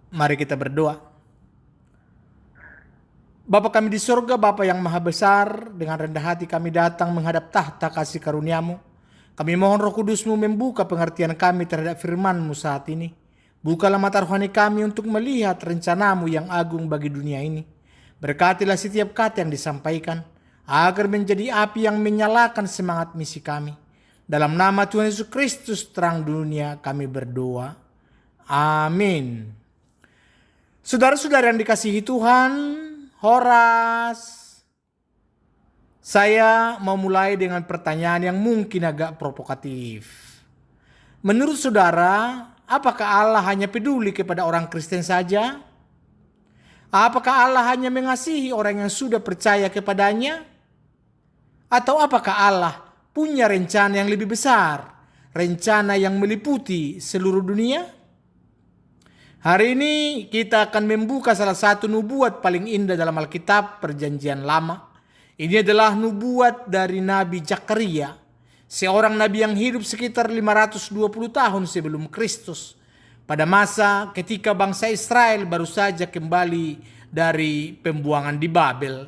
Mari kita berdoa. Bapa kami di surga, Bapa yang maha besar, dengan rendah hati kami datang menghadap tahta kasih karunia-Mu. Kami mohon Roh Kudus-Mu membuka pengertian kami terhadap firman-Mu saat ini. Bukalah mata rohani kami untuk melihat rencana-Mu yang agung bagi dunia ini. Berkatilah setiap kata yang disampaikan, agar menjadi api yang menyalakan semangat misi kami. Dalam nama Tuhan Yesus Kristus, terang dunia, kami berdoa. Amin. Saudara-saudara yang dikasihi Tuhan, Horas, saya mau mulai dengan pertanyaan yang mungkin agak provokatif. Menurut saudara, apakah Allah hanya peduli kepada orang Kristen saja? Apakah Allah hanya mengasihi orang yang sudah percaya kepadanya? Atau apakah Allah punya rencana yang lebih besar, rencana yang meliputi seluruh dunia? Hari ini kita akan membuka salah satu nubuat paling indah dalam Alkitab Perjanjian Lama. Ini adalah nubuat dari Nabi Zakaria, seorang nabi yang hidup sekitar 520 tahun sebelum Kristus. Pada masa ketika bangsa Israel baru saja kembali dari pembuangan di Babel.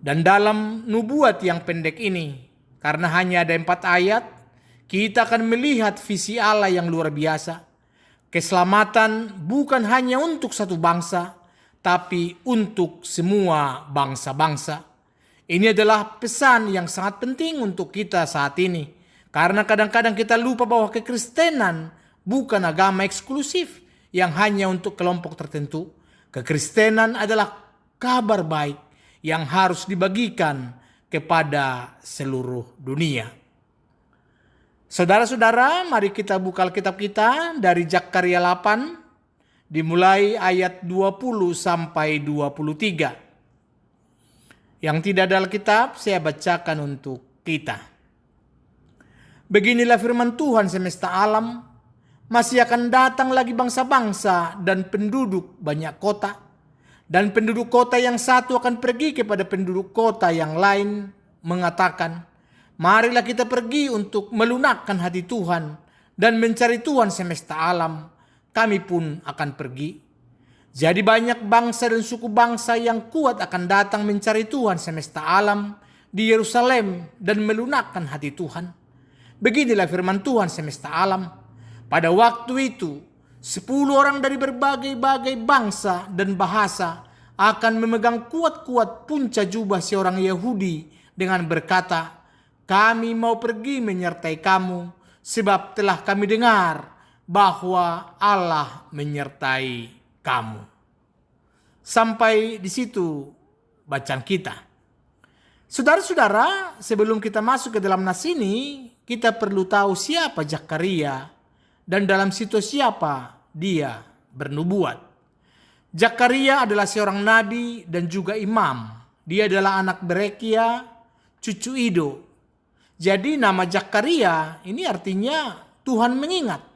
Dan dalam nubuat yang pendek ini, karena hanya ada 4 ayat, kita akan melihat visi Allah yang luar biasa. Keselamatan bukan hanya untuk satu bangsa, tapi untuk semua bangsa-bangsa. Ini adalah pesan yang sangat penting untuk kita saat ini. Karena kadang-kadang kita lupa bahwa kekristenan bukan agama eksklusif yang hanya untuk kelompok tertentu. Kekristenan adalah kabar baik yang harus dibagikan kepada seluruh dunia. Saudara-saudara, mari kita buka Alkitab kita dari Zakaria 8, dimulai ayat 20 sampai 23. Yang tidak ada Alkitab, saya bacakan untuk kita. Beginilah firman Tuhan semesta alam, masih akan datang lagi bangsa-bangsa dan penduduk banyak kota. Dan penduduk kota yang satu akan pergi kepada penduduk kota yang lain mengatakan, marilah kita pergi untuk melunakkan hati Tuhan dan mencari Tuhan semesta alam. Kami pun akan pergi. Jadi banyak bangsa dan suku bangsa yang kuat akan datang mencari Tuhan semesta alam di Yerusalem dan melunakkan hati Tuhan. Beginilah firman Tuhan semesta alam. Pada waktu itu, 10 orang dari berbagai-bagai bangsa dan bahasa akan memegang kuat-kuat punca jubah seorang Yahudi dengan berkata, kami mau pergi menyertai kamu, sebab telah kami dengar bahwa Allah menyertai kamu. Sampai di situ bacaan kita. Saudara-saudara, sebelum kita masuk ke dalam nas ini, kita perlu tahu siapa Zakaria dan dalam situasi apa dia bernubuat. Zakaria adalah seorang nabi dan juga imam. Dia adalah anak Berekia, cucu Ido. Jadi nama Zakaria ini artinya Tuhan mengingat.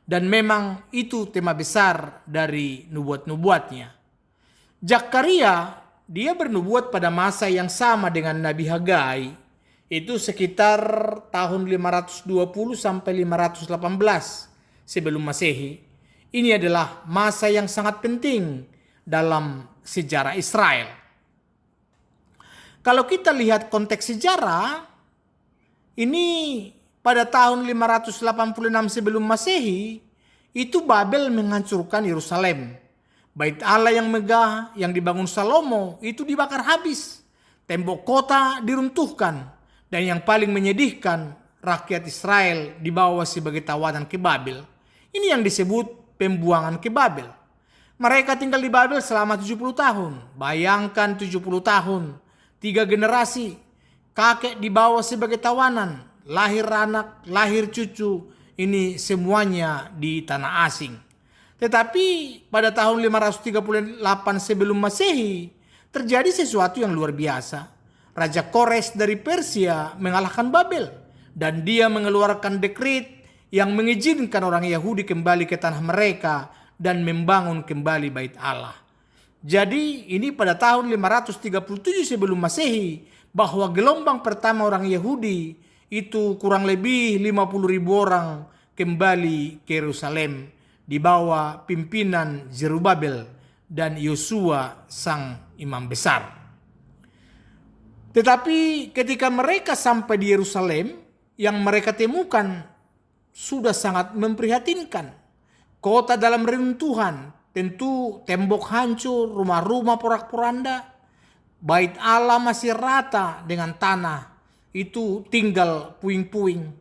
Dan memang itu tema besar dari nubuat-nubuatnya. Zakaria dia bernubuat pada masa yang sama dengan Nabi Hagai. Itu sekitar tahun 520 sampai 518 sebelum Masehi. Ini adalah masa yang sangat penting dalam sejarah Israel. Kalau kita lihat konteks sejarah, ini pada tahun 586 sebelum Masehi, itu Babel menghancurkan Yerusalem. Bait Allah yang megah yang dibangun Salomo itu dibakar habis. Tembok kota diruntuhkan. Dan yang paling menyedihkan, rakyat Israel dibawa sebagai tawanan ke Babel. Ini yang disebut pembuangan ke Babel. Mereka tinggal di Babel selama 70 tahun. Bayangkan 70 tahun, 3 generasi. Kakek dibawa sebagai tawanan, lahir anak, lahir cucu, ini semuanya di tanah asing. Tetapi pada tahun 538 sebelum Masehi, terjadi sesuatu yang luar biasa. Raja Kores dari Persia mengalahkan Babel, dan dia mengeluarkan dekret yang mengizinkan orang Yahudi kembali ke tanah mereka dan membangun kembali bait Allah. Jadi ini pada tahun 537 sebelum Masehi, bahwa gelombang pertama orang Yahudi itu kurang lebih 50.000 orang kembali ke Yerusalem di bawah pimpinan Zerubabel dan Yosua sang imam besar. Tetapi ketika mereka sampai di Yerusalem, yang mereka temukan sudah sangat memprihatinkan. Kota dalam reruntuhan, tentu tembok hancur, rumah-rumah porak-poranda, bait Allah masih rata dengan tanah, itu tinggal puing-puing.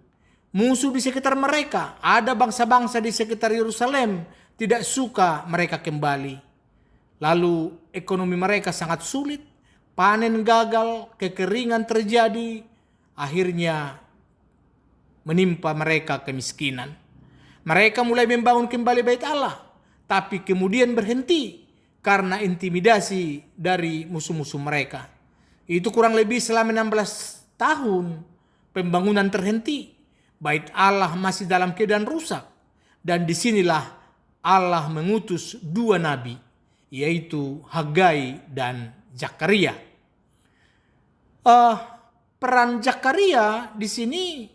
Musuh di sekitar mereka, ada bangsa-bangsa di sekitar Yerusalem tidak suka mereka kembali. Lalu ekonomi mereka sangat sulit, panen gagal, kekeringan terjadi, akhirnya menimpa mereka kemiskinan. Mereka mulai membangun kembali bait Allah, tapi kemudian berhenti karena intimidasi dari musuh-musuh mereka. Itu kurang lebih selama 16 tahun pembangunan terhenti. Bait Allah masih dalam keadaan rusak. Dan disinilah Allah mengutus 2 nabi, yaitu Hagai dan Zakaria. Peran Zakaria di sini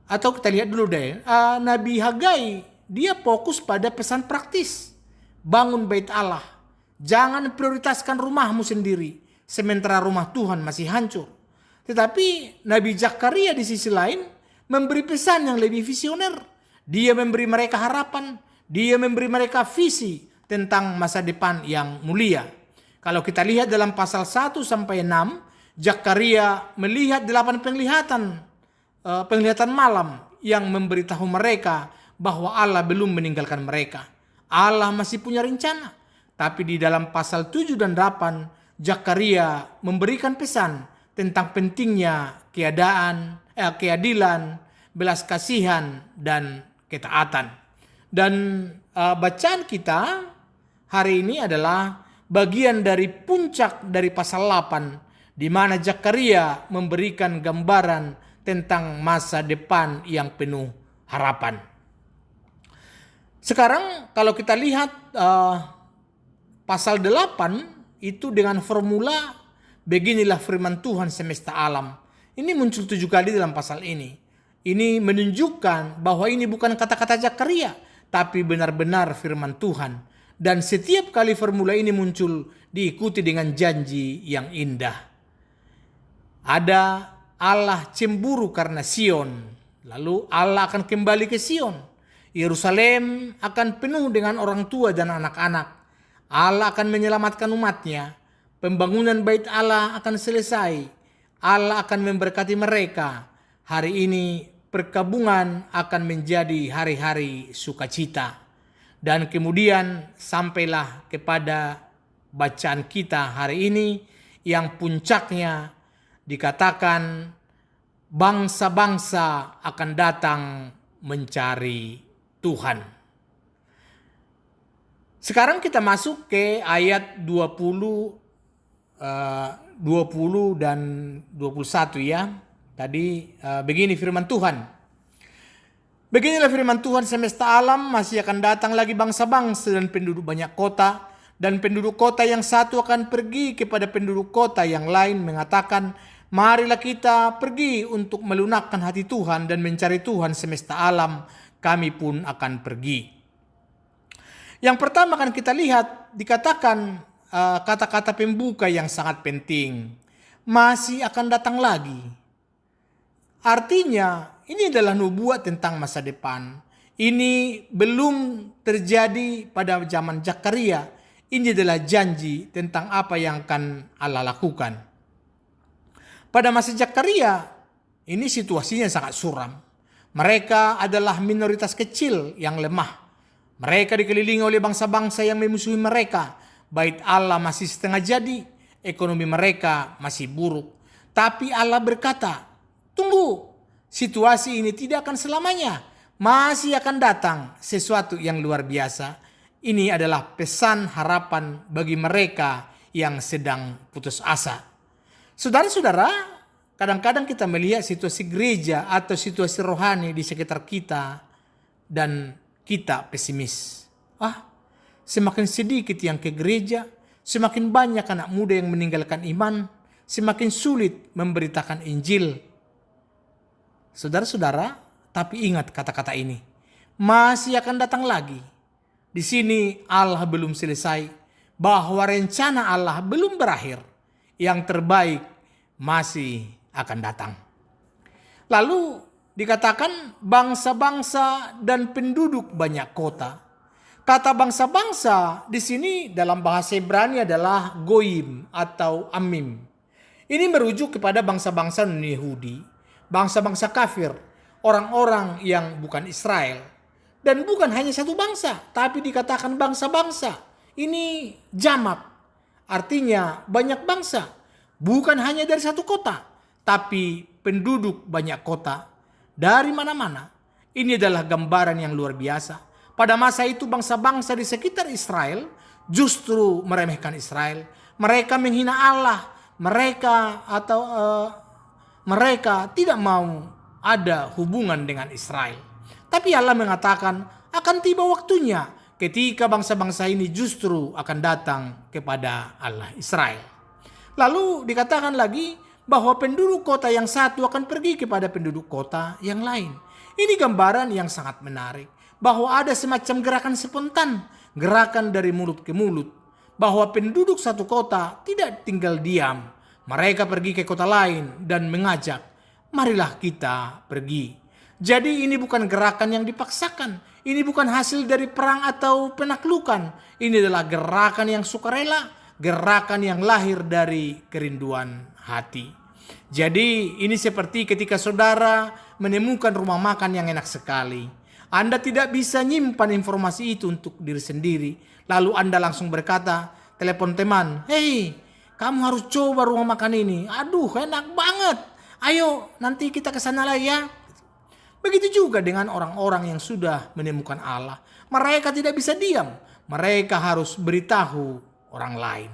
atau kita lihat dulu deh, Nabi Hagai dia fokus pada pesan praktis, bangun bait Allah, jangan prioritaskan rumahmu sendiri sementara rumah Tuhan masih hancur. Tetapi Nabi Zakaria di sisi lain memberi pesan yang lebih visioner. Dia memberi mereka harapan, dia memberi mereka visi tentang masa depan yang mulia. Kalau kita lihat dalam pasal 1 sampai 6, Zakaria melihat 8 penglihatan malam yang memberitahu mereka bahwa Allah belum meninggalkan mereka. Allah masih punya rencana. Tapi di dalam pasal 7 dan 8, Zakaria memberikan pesan tentang pentingnya keadilan, belas kasihan, dan ketaatan. Dan bacaan kita hari ini adalah bagian dari puncak dari pasal 8, di mana Zakaria memberikan gambaran tentang masa depan yang penuh harapan. Sekarang kalau kita lihat pasal 8 itu dengan formula beginilah firman Tuhan semesta alam. Ini muncul 7 kali dalam pasal ini. Ini menunjukkan bahwa ini bukan kata-kata Zakaria, tapi benar-benar firman Tuhan. Dan setiap kali formula ini muncul diikuti dengan janji yang indah. Ada Allah cemburu karena Sion. Lalu Allah akan kembali ke Sion. Yerusalem akan penuh dengan orang tua dan anak-anak. Allah akan menyelamatkan umatnya. Pembangunan bait Allah akan selesai. Allah akan memberkati mereka. Hari ini perkabungan akan menjadi hari-hari sukacita. Dan kemudian sampailah kepada bacaan kita hari ini yang puncaknya dikatakan bangsa-bangsa akan datang mencari Tuhan. Sekarang kita masuk ke ayat 20 dan 21 ya. Tadi begini firman Tuhan. Beginilah firman Tuhan semesta alam, masih akan datang lagi bangsa-bangsa dan penduduk banyak kota. Dan penduduk kota yang satu akan pergi kepada penduduk kota yang lain mengatakan, marilah kita pergi untuk melunakkan hati Tuhan dan mencari Tuhan semesta alam, kami pun akan pergi. Yang pertama kan kita lihat dikatakan kata-kata pembuka yang sangat penting. Masih akan datang lagi. Artinya ini adalah nubuat tentang masa depan. Ini belum terjadi pada zaman Zakaria. Ini adalah janji tentang apa yang akan Allah lakukan. Pada masa Zakaria, ini situasinya sangat suram. Mereka adalah minoritas kecil yang lemah. Mereka dikelilingi oleh bangsa-bangsa yang memusuhi mereka. Bait Allah masih setengah jadi, ekonomi mereka masih buruk. Tapi Allah berkata, tunggu, situasi ini tidak akan selamanya. Masih akan datang sesuatu yang luar biasa. Ini adalah pesan harapan bagi mereka yang sedang putus asa. Saudara-saudara, kadang-kadang kita melihat situasi gereja atau situasi rohani di sekitar kita dan kita pesimis. Semakin sedikit yang ke gereja, semakin banyak anak muda yang meninggalkan iman, semakin sulit memberitakan Injil. Saudara-saudara, Tapi ingat kata-kata ini, masih akan datang lagi. Di sini Allah belum selesai, bahwa rencana Allah belum berakhir. Yang terbaik masih akan datang. Lalu dikatakan bangsa-bangsa dan penduduk banyak kota. Kata bangsa-bangsa di sini dalam bahasa Ibrani adalah goyim atau amim. Ini merujuk kepada bangsa-bangsa non-Yahudi, bangsa-bangsa kafir, orang-orang yang bukan Israel. Dan bukan hanya satu bangsa, tapi dikatakan bangsa-bangsa. Ini jamak, artinya banyak bangsa. Bukan hanya dari satu kota, tapi penduduk banyak kota dari mana-mana. Ini adalah gambaran yang luar biasa. Pada masa itu bangsa-bangsa di sekitar Israel justru meremehkan Israel. Mereka menghina Allah. Mereka tidak mau ada hubungan dengan Israel. Tapi Allah mengatakan akan tiba waktunya ketika bangsa-bangsa ini justru akan datang kepada Allah Israel. Lalu dikatakan lagi bahwa penduduk kota yang satu akan pergi kepada penduduk kota yang lain. Ini gambaran yang sangat menarik. Bahwa ada semacam gerakan spontan, gerakan dari mulut ke mulut. Bahwa penduduk satu kota tidak tinggal diam. Mereka pergi ke kota lain dan mengajak, marilah kita pergi. Jadi ini bukan gerakan yang dipaksakan. Ini bukan hasil dari perang atau penaklukan. Ini adalah gerakan yang sukarela, gerakan yang lahir dari kerinduan hati. Jadi ini seperti ketika saudara menemukan rumah makan yang enak sekali. Anda tidak bisa nyimpan informasi itu untuk diri sendiri. Lalu Anda langsung berkata, telepon teman, "Hei, kamu harus coba rumah makan ini. Aduh, enak banget. Ayo, nanti kita ke sana lah ya." Begitu juga dengan orang-orang yang sudah menemukan Allah. Mereka tidak bisa diam. Mereka harus beritahu orang lain.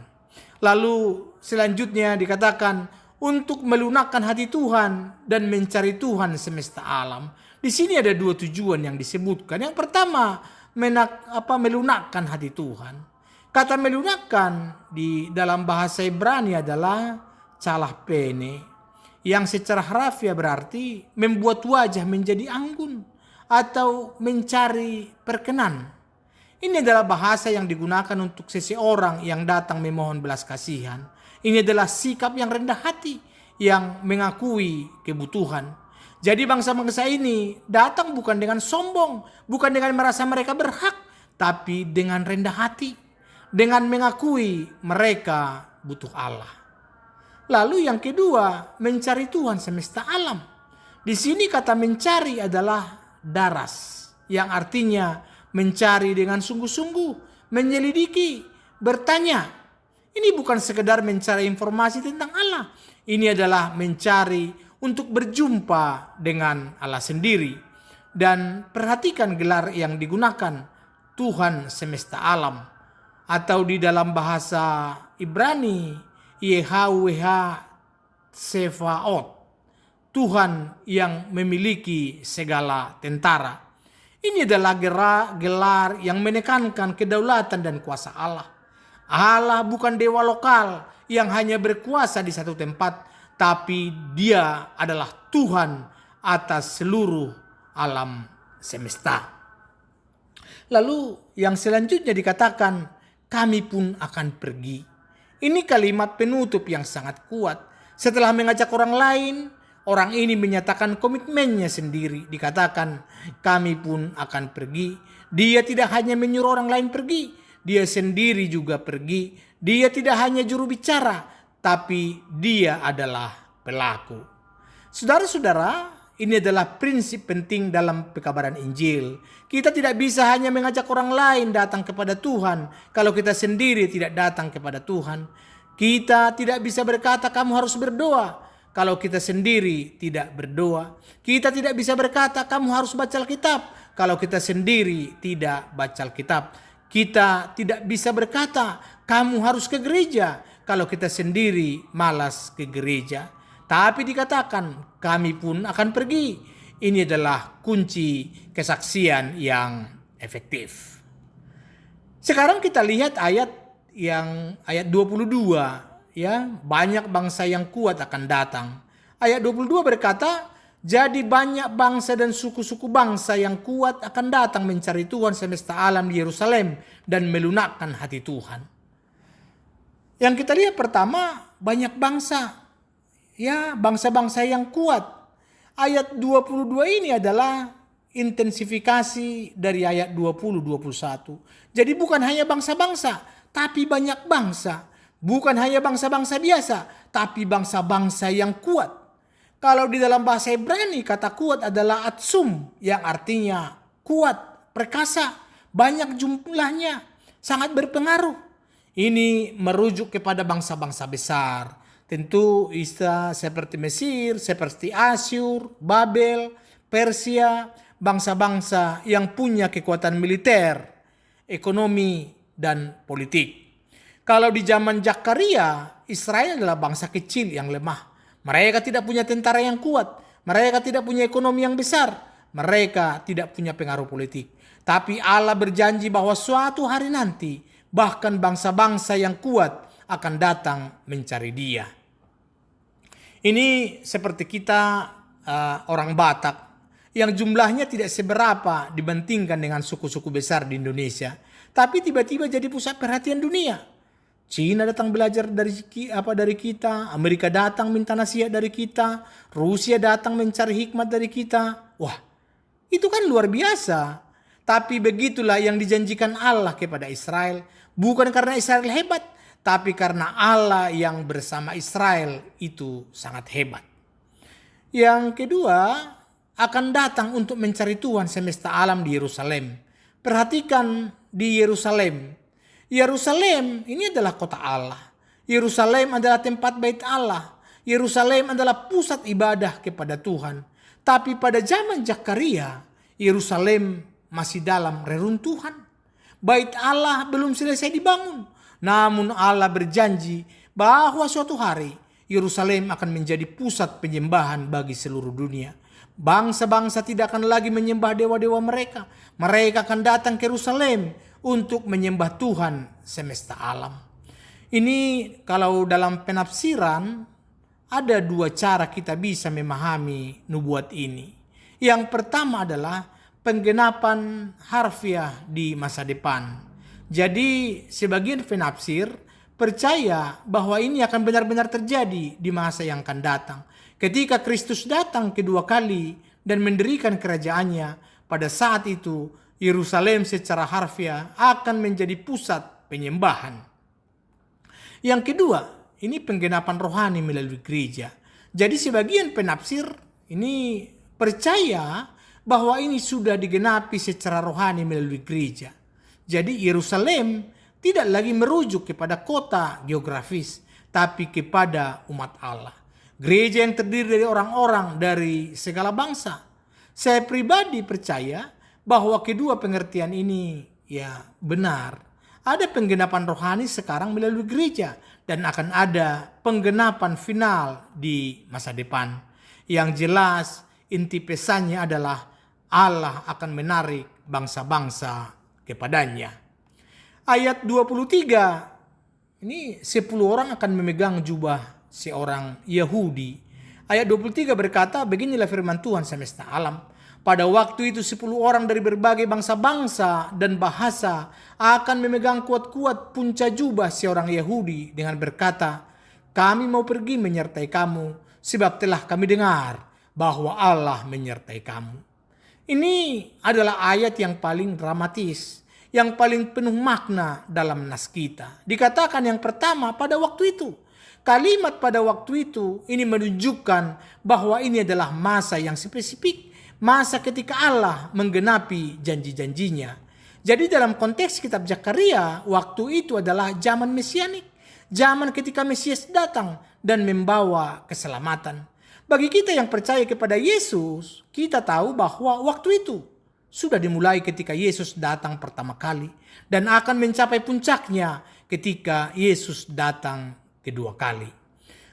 Lalu selanjutnya dikatakan, untuk melunakkan hati Tuhan dan mencari Tuhan semesta alam. Di sini ada dua tujuan yang disebutkan. Yang pertama, melunakkan hati Tuhan. Kata melunakkan di dalam bahasa Ibrani adalah calah pene, yang secara harafiah berarti membuat wajah menjadi anggun atau mencari perkenan. Ini adalah bahasa yang digunakan untuk seseorang yang datang memohon belas kasihan. Ini adalah sikap yang rendah hati, yang mengakui kebutuhan. Jadi bangsa-bangsa ini datang bukan dengan sombong, bukan dengan merasa mereka berhak, tapi dengan rendah hati, dengan mengakui mereka butuh Allah. Lalu yang kedua, mencari Tuhan semesta alam. Di sini kata mencari adalah daras, yang artinya mencari dengan sungguh-sungguh, menyelidiki, bertanya. Ini bukan sekedar mencari informasi tentang Allah. Ini adalah mencari untuk berjumpa dengan Allah sendiri. Dan perhatikan gelar yang digunakan, Tuhan semesta alam. Atau di dalam bahasa Ibrani, YHWH Sefaot, Tuhan yang memiliki segala tentara. Ini adalah gelar yang menekankan kedaulatan dan kuasa Allah. Allah bukan dewa lokal yang hanya berkuasa di satu tempat, tapi Dia adalah Tuhan atas seluruh alam semesta. Lalu yang selanjutnya dikatakan, kami pun akan pergi. Ini kalimat penutup yang sangat kuat. Setelah mengajak orang lain, orang ini menyatakan komitmennya sendiri. Dikatakan, kami pun akan pergi. Dia tidak hanya menyuruh orang lain pergi, dia sendiri juga pergi. Dia tidak hanya juru bicara, tapi dia adalah pelaku. Saudara-saudara, ini adalah prinsip penting dalam pekabaran Injil. Kita tidak bisa hanya mengajak orang lain datang kepada Tuhan kalau kita sendiri tidak datang kepada Tuhan. Kita tidak bisa berkata kamu harus berdoa kalau kita sendiri tidak berdoa. Kita tidak bisa berkata kamu harus baca Alkitab kalau kita sendiri tidak baca Alkitab. Kita tidak bisa berkata kamu harus ke gereja kalau kita sendiri malas ke gereja. Tapi dikatakan kami pun akan pergi. Ini adalah kunci kesaksian yang efektif. Sekarang kita lihat ayat 22 ya, banyak bangsa yang kuat akan datang. Ayat 22 berkata, Jadi banyak bangsa dan suku-suku bangsa yang kuat akan datang mencari Tuhan semesta alam di Yerusalem dan melunakkan hati Tuhan. Yang kita lihat pertama, banyak bangsa. Ya, bangsa-bangsa yang kuat. Ayat 22 ini adalah intensifikasi dari ayat 20-21. Jadi bukan hanya bangsa-bangsa, tapi banyak bangsa. Bukan hanya bangsa-bangsa biasa, tapi bangsa-bangsa yang kuat. Kalau di dalam bahasa Ibrani, kata kuat adalah atsum, yang artinya kuat, perkasa, banyak jumlahnya, sangat berpengaruh. Ini merujuk kepada bangsa-bangsa besar. Tentu seperti Mesir, seperti Asyur, Babel, Persia, bangsa-bangsa yang punya kekuatan militer, ekonomi, dan politik. Kalau di zaman Zakaria, Israel adalah bangsa kecil yang lemah. Mereka tidak punya tentara yang kuat. Mereka tidak punya ekonomi yang besar. Mereka tidak punya pengaruh politik. Tapi Allah berjanji bahwa suatu hari nanti, bahkan bangsa-bangsa yang kuat akan datang mencari Dia. Ini seperti kita orang Batak yang jumlahnya tidak seberapa dibandingkan dengan suku-suku besar di Indonesia. Tapi tiba-tiba jadi pusat perhatian dunia. Cina datang belajar dari kita, Amerika datang minta nasihat dari kita, Rusia datang mencari hikmat dari kita. Wah, itu kan luar biasa. Tapi begitulah yang dijanjikan Allah kepada Israel. Bukan karena Israel hebat, tapi karena Allah yang bersama Israel itu sangat hebat. Yang kedua, akan datang untuk mencari Tuhan semesta alam di Yerusalem. Perhatikan di Yerusalem. Yerusalem ini adalah kota Allah. Yerusalem adalah tempat bait Allah. Yerusalem adalah pusat ibadah kepada Tuhan. Tapi pada zaman Zakaria, Yerusalem masih dalam reruntuhan. Bait Allah belum selesai dibangun. Namun Allah berjanji bahwa suatu hari Yerusalem akan menjadi pusat penyembahan bagi seluruh dunia. Bangsa-bangsa tidak akan lagi menyembah dewa-dewa mereka. Mereka akan datang ke Yerusalem untuk menyembah Tuhan semesta alam. Ini kalau dalam penafsiran ada dua cara kita bisa memahami nubuat ini. Yang pertama adalah penggenapan harfiah di masa depan. Jadi sebagian penafsir percaya bahwa ini akan benar-benar terjadi di masa yang akan datang. Ketika Kristus datang kedua kali dan mendirikan kerajaannya, pada saat itu Yerusalem secara harfiah akan menjadi pusat penyembahan. Yang kedua, ini penggenapan rohani melalui gereja. Jadi sebagian penafsir ini percaya bahwa ini sudah digenapi secara rohani melalui gereja. Jadi Yerusalem tidak lagi merujuk kepada kota geografis, tapi kepada umat Allah. Gereja yang terdiri dari orang-orang dari segala bangsa. Saya pribadi percaya bahwa kedua pengertian ini ya benar. Ada penggenapan rohani sekarang melalui gereja dan akan ada penggenapan final di masa depan. Yang jelas inti pesannya adalah Allah akan menarik bangsa-bangsa kepadanya. Ayat 23, ini 10 orang akan memegang jubah seorang Yahudi. Ayat 23 berkata, beginilah firman Tuhan semesta alam. Pada waktu itu 10 orang dari berbagai bangsa-bangsa dan bahasa akan memegang kuat-kuat punca jubah seorang Yahudi dengan berkata, kami mau pergi menyertai kamu, sebab telah kami dengar bahwa Allah menyertai kamu. Ini adalah ayat yang paling dramatis, yang paling penuh makna dalam nas kita. Dikatakan yang pertama pada waktu itu. Kalimat pada waktu itu ini menunjukkan bahwa ini adalah masa yang spesifik. Masa ketika Allah menggenapi janji-janjinya. Jadi dalam konteks kitab Zakaria, waktu itu adalah zaman mesianik. Zaman ketika Mesias datang dan membawa keselamatan. Bagi kita yang percaya kepada Yesus, kita tahu bahwa waktu itu sudah dimulai ketika Yesus datang pertama kali. Dan akan mencapai puncaknya ketika Yesus datang kedua kali.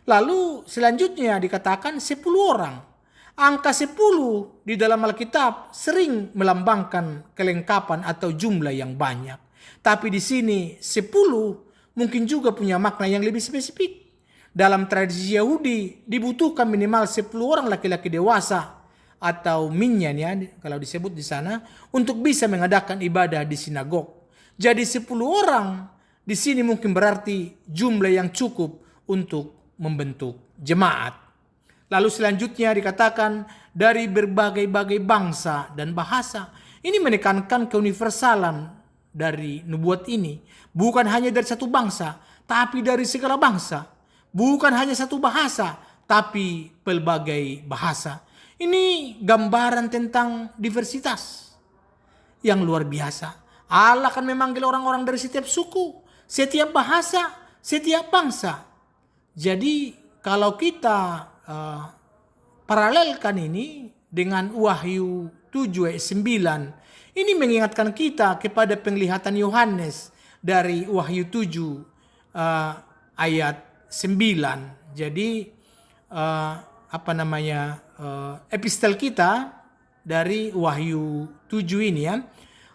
Lalu selanjutnya dikatakan 10 orang. Angka 10 di dalam Alkitab sering melambangkan kelengkapan atau jumlah yang banyak. Tapi di sini 10 mungkin juga punya makna yang lebih spesifik. Dalam tradisi Yahudi dibutuhkan minimal 10 orang laki-laki dewasa atau minyan ya kalau disebut di sana untuk bisa mengadakan ibadah di sinagog. Jadi 10 orang di sini mungkin berarti jumlah yang cukup untuk membentuk jemaat. Lalu selanjutnya dikatakan dari berbagai-bagai bangsa dan bahasa. Ini menekankan keuniversalan dari nubuat ini. Bukan hanya dari satu bangsa, tapi dari segala bangsa. Bukan hanya satu bahasa, tapi pelbagai bahasa. Ini gambaran tentang diversitas yang luar biasa. Allah akan memanggil orang-orang dari setiap suku, setiap bahasa, setiap bangsa. Jadi kalau kita paralelkan ini dengan Wahyu 7 ayat 9, ini mengingatkan kita kepada penglihatan Yohanes dari Wahyu 7 ayat 9. Jadi epistel kita dari Wahyu 7 ini ya.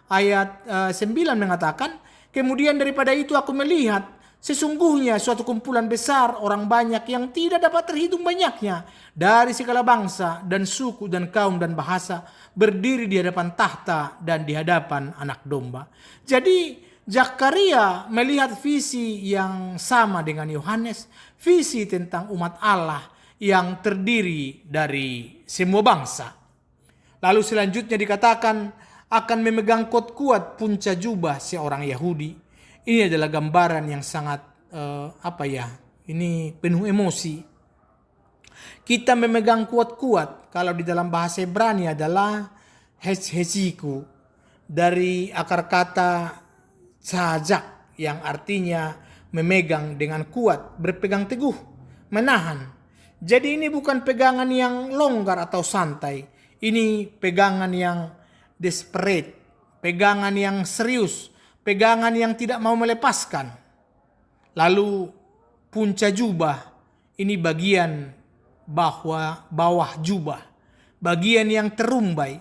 Ayat 9 mengatakan, kemudian daripada itu aku melihat sesungguhnya suatu kumpulan besar orang banyak yang tidak dapat terhitung banyaknya dari segala bangsa dan suku dan kaum dan bahasa berdiri di hadapan tahta dan di hadapan Anak Domba. Jadi Zakaria melihat visi yang sama dengan Yohanes, visi tentang umat Allah yang terdiri dari semua bangsa. Lalu selanjutnya dikatakan akan memegang kuat-kuat punca jubah seorang Yahudi. Ini adalah gambaran yang sangat ini penuh emosi. Kita memegang kuat-kuat, kalau di dalam bahasa Ibrani adalah heziku, dari akar kata sajak yang artinya memegang dengan kuat, berpegang teguh, menahan. Jadi ini bukan pegangan yang longgar atau santai. Ini pegangan yang desperate, pegangan yang serius, pegangan yang tidak mau melepaskan. Lalu punca jubah, ini bagian bawah jubah, bagian yang terumbai.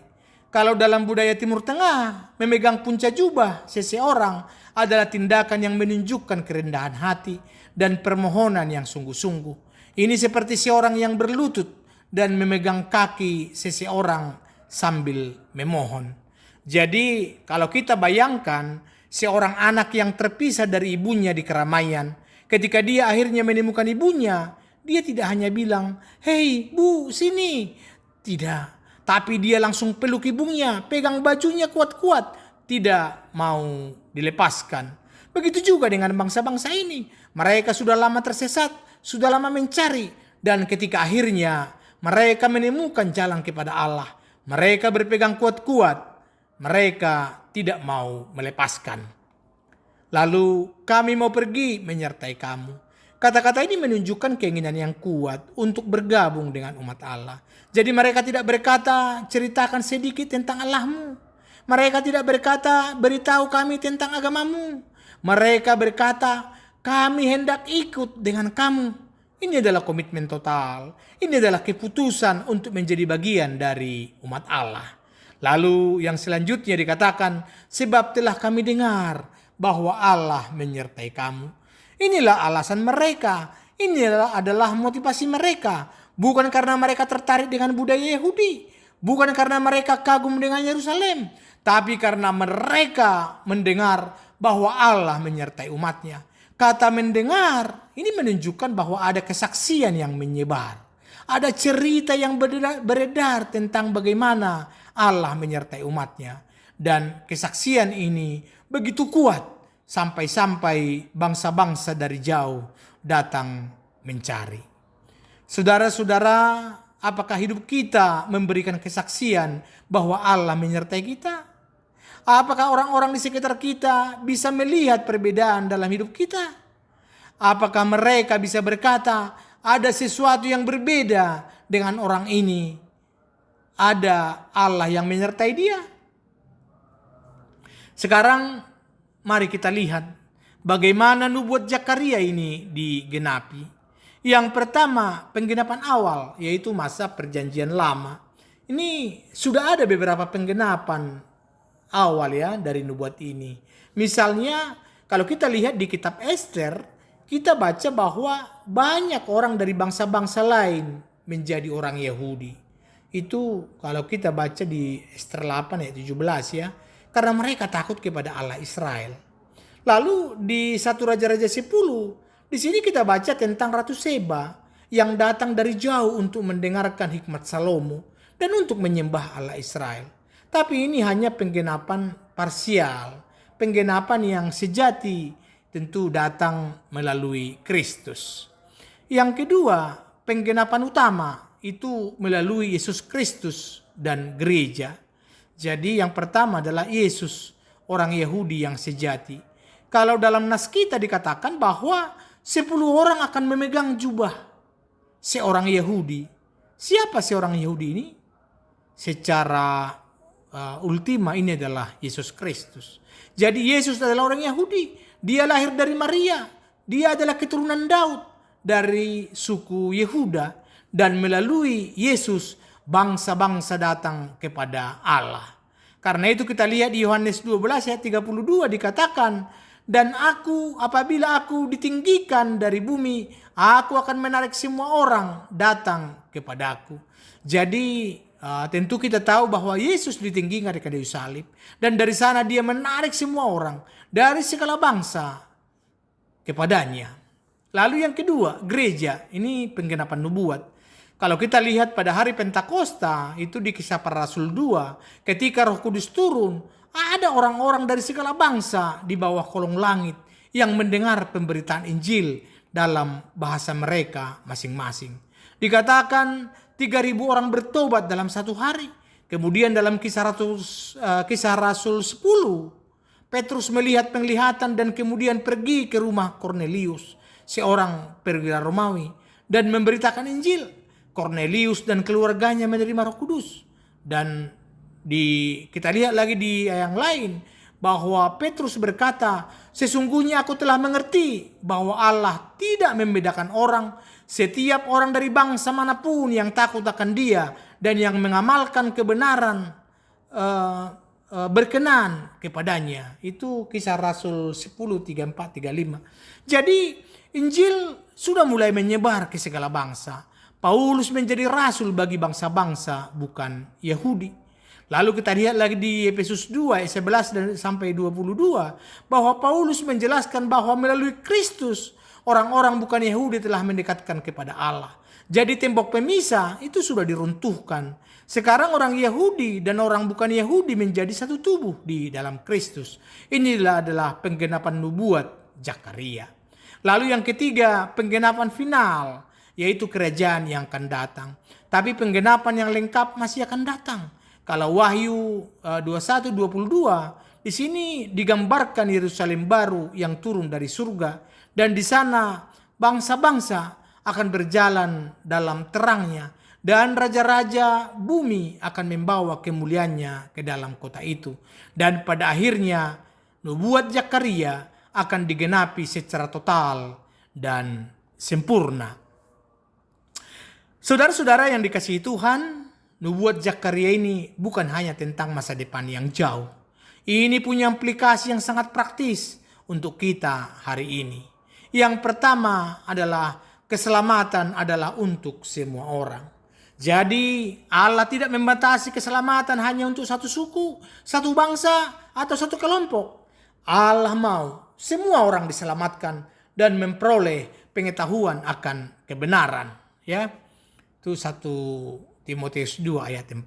Kalau dalam budaya Timur Tengah, memegang punca jubah seseorang adalah tindakan yang menunjukkan kerendahan hati dan permohonan yang sungguh-sungguh. Ini seperti seorang yang berlutut dan memegang kaki seseorang sambil memohon. Jadi kalau kita bayangkan seorang anak yang terpisah dari ibunya di keramaian, ketika dia akhirnya menemukan ibunya, dia tidak hanya bilang, "Hei bu, sini." Tidak, tapi dia langsung peluk ibunya, pegang bajunya kuat-kuat, tidak mau dilepaskan. Begitu juga dengan bangsa-bangsa ini. Mereka sudah lama tersesat, sudah lama mencari, dan ketika akhirnya mereka menemukan jalan kepada Allah, mereka berpegang kuat-kuat. Mereka tidak mau melepaskan. Lalu kami mau pergi menyertai kamu. Kata-kata ini menunjukkan keinginan yang kuat untuk bergabung dengan umat Allah. Jadi mereka tidak berkata ceritakan sedikit tentang Allahmu. Mereka tidak berkata beritahu kami tentang agamamu. Mereka berkata kami hendak ikut dengan kamu. Ini adalah komitmen total. Ini adalah keputusan untuk menjadi bagian dari umat Allah. Lalu yang selanjutnya dikatakan, sebab telah kami dengar bahwa Allah menyertai kamu. Inilah alasan mereka. Inilah adalah motivasi mereka. Bukan karena mereka tertarik dengan budaya Yahudi. Bukan karena mereka kagum dengan Yerusalem. Tapi karena mereka mendengar bahwa Allah menyertai umatnya. Kata mendengar ini menunjukkan bahwa ada kesaksian yang menyebar. Ada cerita yang beredar tentang bagaimana Allah menyertai umatnya. Dan kesaksian ini begitu kuat sampai-sampai bangsa-bangsa dari jauh datang mencari. Saudara-saudara, apakah hidup kita memberikan kesaksian bahwa Allah menyertai kita? Apakah orang-orang di sekitar kita bisa melihat perbedaan dalam hidup kita? Apakah mereka bisa berkata ada sesuatu yang berbeda dengan orang ini? Ada Allah yang menyertai dia. Sekarang mari kita lihat bagaimana nubuat Zakaria ini digenapi. Yang pertama, penggenapan awal, yaitu masa perjanjian lama. Ini sudah ada beberapa penggenapan awal ya dari nubuat ini. Misalnya kalau kita lihat di kitab Ester, kita baca bahwa banyak orang dari bangsa-bangsa lain menjadi orang Yahudi. Itu kalau kita baca di Ester 8 ayat 17 ya. Karena mereka takut kepada Allah Israel. Lalu di 1 Raja-Raja 10, di sini kita baca tentang Ratu Seba yang datang dari jauh untuk mendengarkan hikmat Salomo dan untuk menyembah Allah Israel. Tapi ini hanya penggenapan parsial, penggenapan yang sejati tentu datang melalui Kristus. Yang kedua, penggenapan utama itu melalui Yesus Kristus dan gereja. Jadi yang pertama adalah Yesus, orang Yahudi yang sejati. Kalau dalam nas kita dikatakan bahwa 10 orang akan memegang jubah seorang Yahudi. Siapa seorang Yahudi ini? Secara ultima ini adalah Yesus Kristus. Jadi Yesus adalah orang Yahudi. Dia lahir dari Maria. Dia adalah keturunan Daud dari suku Yehuda. Dan melalui Yesus bangsa-bangsa datang kepada Allah. Karena itu kita lihat di Yohanes 12 ayat 32 dikatakan, dan apabila aku ditinggikan dari bumi, aku akan menarik semua orang datang kepadaku. Jadi tentu kita tahu bahwa Yesus ditinggikan di kayu salib. Dan dari sana dia menarik semua orang dari segala bangsa kepadanya. Lalu yang kedua, gereja. Ini penggenapan nubuat. Kalau kita lihat pada hari Pentakosta, itu di Kisah Para Rasul 2, ketika Roh Kudus turun, ada orang-orang dari segala bangsa di bawah kolong langit yang mendengar pemberitaan Injil dalam bahasa mereka masing-masing. Dikatakan 3.000 orang bertobat dalam satu hari. Kemudian dalam Kisah Rasul 10, Petrus melihat penglihatan dan kemudian pergi ke rumah Kornelius, seorang perwira Romawi, dan memberitakan Injil. Kornelius dan keluarganya menerima Roh Kudus. Dan kita lihat lagi di yang lain bahwa Petrus berkata, sesungguhnya aku telah mengerti bahwa Allah tidak membedakan orang. Setiap orang dari bangsa manapun yang takut akan Dia dan yang mengamalkan kebenaran berkenan kepadanya. Itu Kisah Rasul 10, 34, 35. Jadi Injil sudah mulai menyebar ke segala bangsa. Paulus menjadi rasul bagi bangsa-bangsa bukan Yahudi. Lalu kita lihat lagi di Efesus 2 ayat 11 dan sampai 22 bahwa Paulus menjelaskan bahwa melalui Kristus orang-orang bukan Yahudi telah mendekatkan kepada Allah. Jadi tembok pemisah itu sudah diruntuhkan. Sekarang orang Yahudi dan orang bukan Yahudi menjadi satu tubuh di dalam Kristus. Inilah adalah penggenapan nubuat Zakaria. Lalu yang ketiga, penggenapan final, yaitu kerajaan yang akan datang. Tapi penggenapan yang lengkap masih akan datang. Kalau Wahyu 21-22, di sini digambarkan Yerusalem baru yang turun dari surga. Dan di sana bangsa-bangsa akan berjalan dalam terangnya. Dan raja-raja bumi akan membawa kemuliaannya ke dalam kota itu. Dan pada akhirnya nubuat Zakaria akan digenapi secara total dan sempurna. Saudara-saudara yang dikasihi Tuhan, nubuat Zakaria ini bukan hanya tentang masa depan yang jauh. Ini punya implikasi yang sangat praktis untuk kita hari ini. Yang pertama adalah keselamatan adalah untuk semua orang. Jadi Allah tidak membatasi keselamatan hanya untuk satu suku, satu bangsa, atau satu kelompok. Allah mau semua orang diselamatkan dan memperoleh pengetahuan akan kebenaran. Ya. Itu 1 Timotius 2 ayat 4.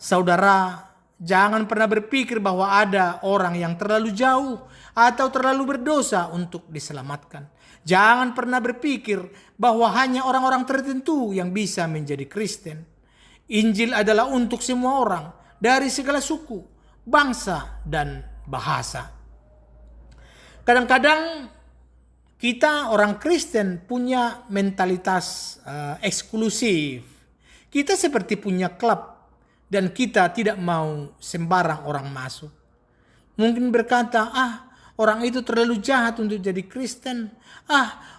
Saudara, jangan pernah berpikir bahwa ada orang yang terlalu jauh atau terlalu berdosa untuk diselamatkan. Jangan pernah berpikir bahwa hanya orang-orang tertentu yang bisa menjadi Kristen. Injil adalah untuk semua orang dari segala suku, bangsa, dan bahasa. Kadang-kadang kita orang Kristen punya mentalitas eksklusif. Kita seperti punya klub dan kita tidak mau sembarang orang masuk. Mungkin berkata, orang itu terlalu jahat untuk jadi Kristen.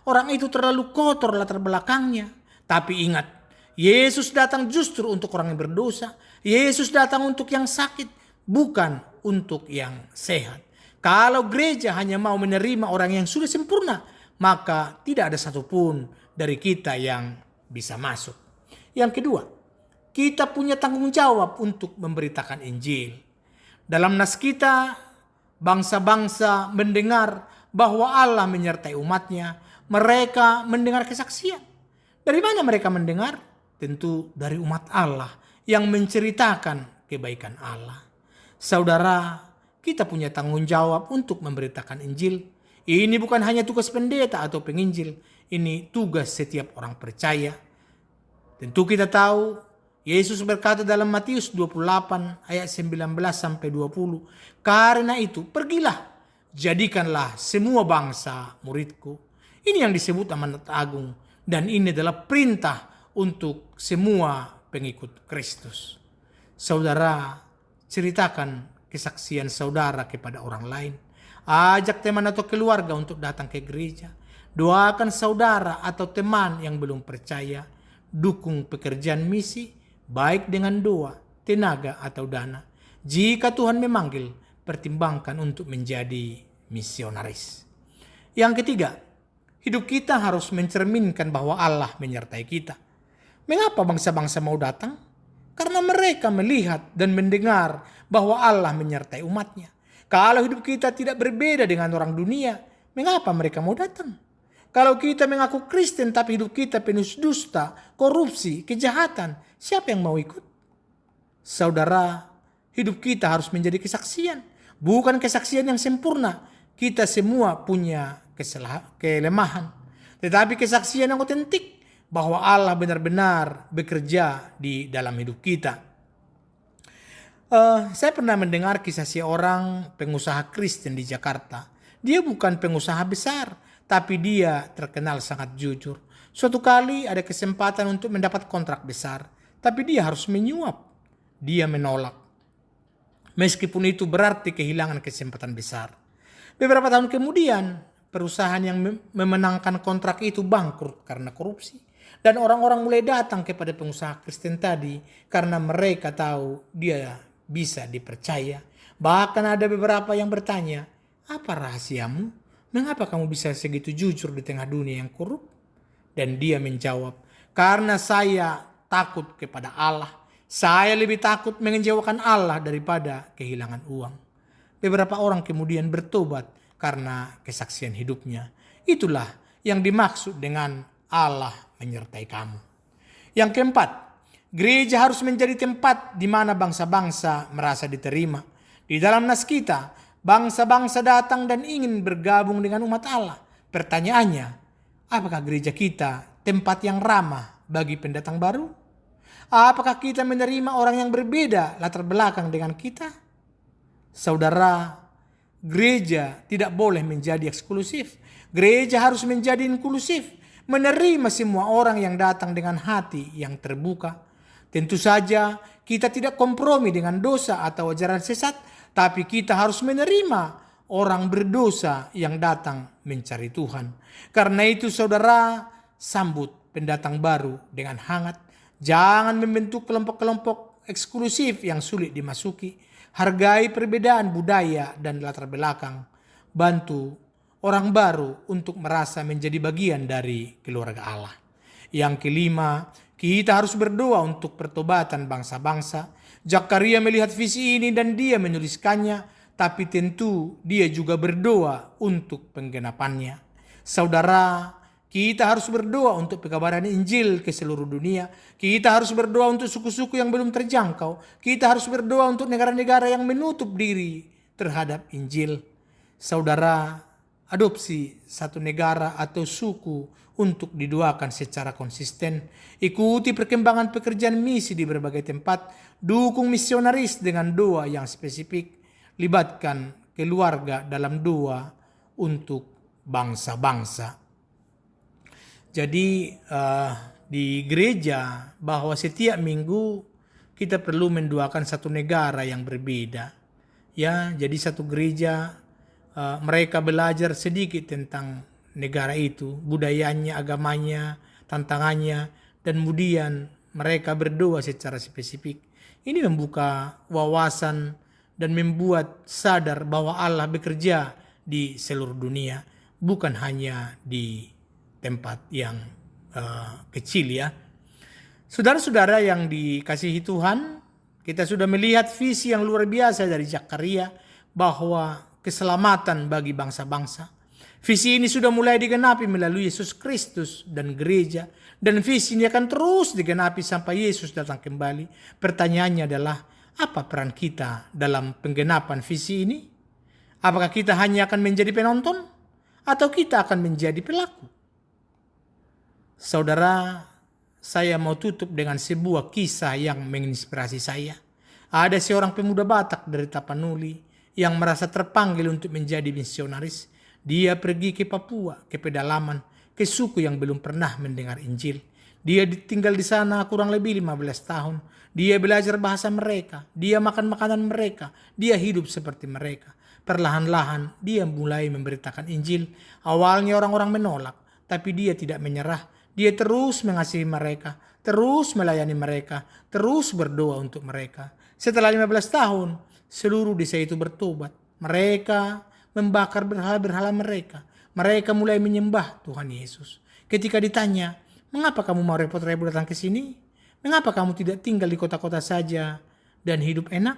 Orang itu terlalu kotor latar belakangnya. Tapi ingat, Yesus datang justru untuk orang yang berdosa. Yesus datang untuk yang sakit, bukan untuk yang sehat. Kalau gereja hanya mau menerima orang yang sudah sempurna, maka tidak ada satupun dari kita yang bisa masuk. Yang kedua, kita punya tanggung jawab untuk memberitakan Injil. Dalam nas kita, bangsa-bangsa mendengar bahwa Allah menyertai umatnya. Mereka mendengar kesaksian. Dari mana mereka mendengar? Tentu dari umat Allah yang menceritakan kebaikan Allah. Saudara, kita punya tanggung jawab untuk memberitakan Injil. Ini bukan hanya tugas pendeta atau penginjil. Ini tugas setiap orang percaya. Tentu kita tahu, Yesus berkata dalam Matius 28 ayat 19 sampai 20. Karena itu, pergilah, jadikanlah semua bangsa muridku. Ini yang disebut amanat agung. Dan ini adalah perintah untuk semua pengikut Kristus. Saudara, ceritakan kesaksian saudara kepada orang lain. Ajak teman atau keluarga untuk datang ke gereja. Doakan saudara atau teman yang belum percaya. Dukung pekerjaan misi, baik dengan doa, tenaga, atau dana. Jika Tuhan memanggil, pertimbangkan untuk menjadi misionaris. Yang ketiga, hidup kita harus mencerminkan bahwa Allah menyertai kita. Mengapa bangsa-bangsa mau datang? Karena mereka melihat dan mendengar bahwa Allah menyertai umatnya. Kalau hidup kita tidak berbeda dengan orang dunia, mengapa mereka mau datang? Kalau kita mengaku Kristen tapi hidup kita penuh dusta, korupsi, kejahatan, siapa yang mau ikut? Saudara, hidup kita harus menjadi kesaksian. Bukan kesaksian yang sempurna. Kita semua punya kelemahan. Tetapi kesaksian yang otentik bahwa Allah benar-benar bekerja di dalam hidup kita. Saya pernah mendengar kisah seorang pengusaha Kristen di Jakarta. Dia bukan pengusaha besar, tapi dia terkenal sangat jujur. Suatu kali ada kesempatan untuk mendapat kontrak besar, tapi dia harus menyuap. Dia menolak. Meskipun itu berarti kehilangan kesempatan besar. Beberapa tahun kemudian, perusahaan yang memenangkan kontrak itu bangkrut karena korupsi. Dan orang-orang mulai datang kepada pengusaha Kristen tadi karena mereka tahu dia bisa dipercaya. Bahkan ada beberapa yang bertanya, apa rahasiamu? Mengapa kamu bisa segitu jujur di tengah dunia yang korup? Dan dia menjawab, karena saya takut kepada Allah. Saya lebih takut mengecewakan Allah daripada kehilangan uang. Beberapa orang kemudian bertobat karena kesaksian hidupnya. Itulah yang dimaksud dengan Allah menyertai kamu. Yang keempat, gereja harus menjadi tempat di mana bangsa-bangsa merasa diterima. Di dalam nas kita, bangsa-bangsa datang dan ingin bergabung dengan umat Allah. Pertanyaannya, apakah gereja kita tempat yang ramah bagi pendatang baru? Apakah kita menerima orang yang berbeda latar belakang dengan kita? Saudara, gereja tidak boleh menjadi eksklusif. Gereja harus menjadi inklusif. Menerima semua orang yang datang dengan hati yang terbuka. Tentu saja kita tidak kompromi dengan dosa atau ajaran sesat, tapi kita harus menerima orang berdosa yang datang mencari Tuhan. Karena itu saudara, sambut pendatang baru dengan hangat. Jangan membentuk kelompok-kelompok eksklusif yang sulit dimasuki. Hargai perbedaan budaya dan latar belakang. Bantu orang baru untuk merasa menjadi bagian dari keluarga Allah. Yang kelima, kita harus berdoa untuk pertobatan bangsa-bangsa. Zakaria melihat visi ini dan dia menuliskannya, tapi tentu dia juga berdoa untuk penggenapannya. Saudara, kita harus berdoa untuk pekabaran Injil ke seluruh dunia. Kita harus berdoa untuk suku-suku yang belum terjangkau. Kita harus berdoa untuk negara-negara yang menutup diri terhadap Injil. Saudara, adopsi satu negara atau suku untuk didoakan secara konsisten. Ikuti perkembangan pekerjaan misi di berbagai tempat. Dukung misionaris dengan doa yang spesifik. Libatkan keluarga dalam doa untuk bangsa-bangsa. Jadi di gereja bahwa setiap minggu kita perlu mendoakan satu negara yang berbeda. Ya, jadi satu gereja mereka belajar sedikit tentang negara itu, budayanya, agamanya, tantangannya, dan kemudian mereka berdoa secara spesifik. Ini membuka wawasan dan membuat sadar bahwa Allah bekerja di seluruh dunia, bukan hanya di tempat yang kecil ya. Saudara-saudara yang dikasihi Tuhan, kita sudah melihat visi yang luar biasa dari Zakaria bahwa keselamatan bagi bangsa-bangsa. Visi ini sudah mulai digenapi melalui Yesus Kristus dan gereja, dan visi ini akan terus digenapi sampai Yesus datang kembali. Pertanyaannya adalah, apa peran kita dalam penggenapan visi ini? Apakah kita hanya akan menjadi penonton atau kita akan menjadi pelaku? Saudara, saya mau tutup dengan sebuah kisah yang menginspirasi saya. Ada seorang pemuda Batak dari Tapanuli yang merasa terpanggil untuk menjadi misionaris. Dia pergi ke Papua, ke pedalaman, ke suku yang belum pernah mendengar Injil. Dia tinggal di sana kurang lebih 15 tahun. Dia belajar bahasa mereka, dia makan makanan mereka, dia hidup seperti mereka. Perlahan-lahan dia mulai memberitakan Injil. Awalnya orang-orang menolak, tapi dia tidak menyerah. Dia terus mengasihi mereka, terus melayani mereka, terus berdoa untuk mereka. Setelah 15 tahun, seluruh desa itu bertobat. Mereka membakar berhala-berhala mereka. Mereka mulai menyembah Tuhan Yesus. Ketika ditanya, mengapa kamu mau repot-repot datang ke sini? Mengapa kamu tidak tinggal di kota-kota saja dan hidup enak?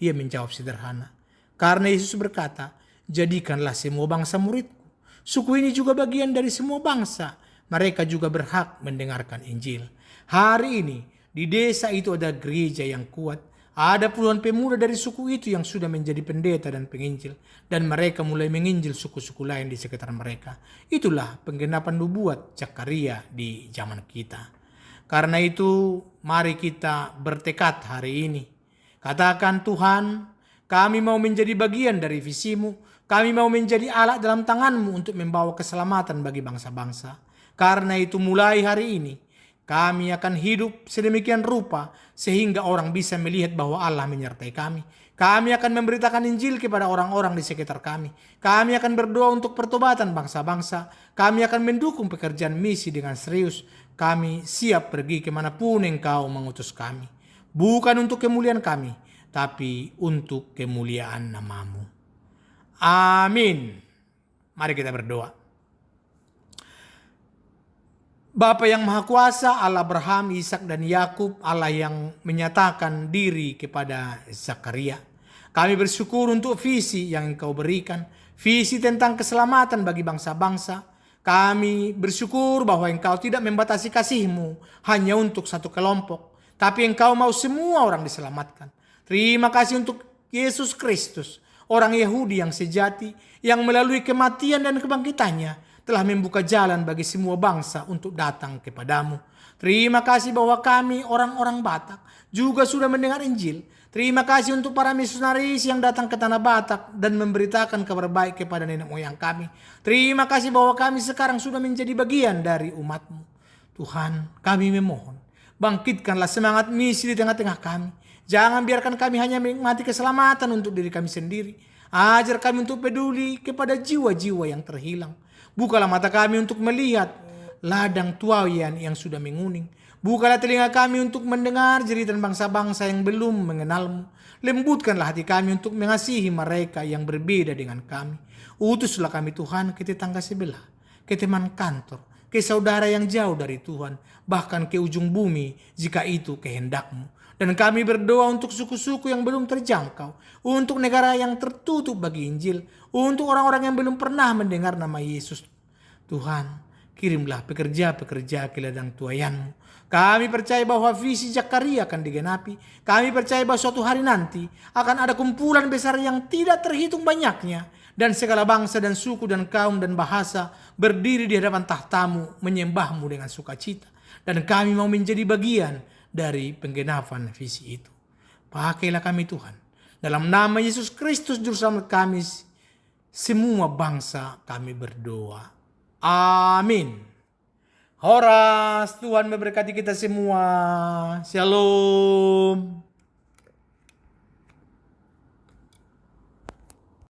Dia menjawab sederhana. Karena Yesus berkata, jadikanlah semua bangsa muridku. Suku ini juga bagian dari semua bangsa. Mereka juga berhak mendengarkan Injil. Hari ini di desa itu ada gereja yang kuat. Ada puluhan pemuda dari suku itu yang sudah menjadi pendeta dan penginjil. Dan mereka mulai menginjil suku-suku lain di sekitar mereka. Itulah penggenapan nubuat Zakaria di zaman kita. Karena itu mari kita bertekad hari ini. Katakan, Tuhan, kami mau menjadi bagian dari visimu. Kami mau menjadi alat dalam tanganmu untuk membawa keselamatan bagi bangsa-bangsa. Karena itu mulai hari ini, kami akan hidup sedemikian rupa sehingga orang bisa melihat bahwa Allah menyertai kami. Kami akan memberitakan Injil kepada orang-orang di sekitar kami. Kami akan berdoa untuk pertobatan bangsa-bangsa. Kami akan mendukung pekerjaan misi dengan serius. Kami siap pergi kemanapun Engkau mengutus kami. Bukan untuk kemuliaan kami, tapi untuk kemuliaan nama-Mu. Amin. Mari kita berdoa. Bapa yang Maha Kuasa, Allah Abraham, Ishak dan Yakub, Allah yang menyatakan diri kepada Zakaria. Kami bersyukur untuk visi yang Engkau berikan, visi tentang keselamatan bagi bangsa-bangsa. Kami bersyukur bahwa Engkau tidak membatasi kasih-Mu hanya untuk satu kelompok, tapi Engkau mau semua orang diselamatkan. Terima kasih untuk Yesus Kristus, orang Yahudi yang sejati, yang melalui kematian dan kebangkitannya telah membuka jalan bagi semua bangsa untuk datang kepadamu. Terima kasih bahwa kami orang-orang Batak juga sudah mendengar Injil. Terima kasih untuk para misionaris yang datang ke tanah Batak dan memberitakan kabar baik kepada nenek moyang kami. Terima kasih bahwa kami sekarang sudah menjadi bagian dari umat-Mu. Tuhan, kami memohon, bangkitkanlah semangat misi di tengah-tengah kami. Jangan biarkan kami hanya menikmati keselamatan untuk diri kami sendiri. Ajar kami untuk peduli kepada jiwa-jiwa yang terhilang. Bukalah mata kami untuk melihat ladang tuayan yang sudah menguning. Bukalah telinga kami untuk mendengar jeritan bangsa-bangsa yang belum mengenal-Mu. Lembutkanlah hati kami untuk mengasihi mereka yang berbeda dengan kami. Utuslah kami Tuhan ke tetangga sebelah, ke teman kantor, ke saudara yang jauh dari Tuhan, bahkan ke ujung bumi jika itu kehendak-Mu. Dan kami berdoa untuk suku-suku yang belum terjangkau, untuk negara yang tertutup bagi Injil, untuk orang-orang yang belum pernah mendengar nama Yesus. Tuhan, kirimlah pekerja-pekerja ke ladang tuayan-Mu. Kami percaya bahwa visi Zakaria akan digenapi. Kami percaya bahwa suatu hari nanti akan ada kumpulan besar yang tidak terhitung banyaknya, dan segala bangsa dan suku dan kaum dan bahasa berdiri di hadapan tahta-Mu menyembah-Mu dengan sukacita. Dan kami mau menjadi bagian dari penggenapan visi itu. Pakailah kami Tuhan. Dalam nama Yesus Kristus Juru Selamat kami, semua bangsa kami berdoa. Amin. Horas, Tuhan memberkati kita semua. Shalom.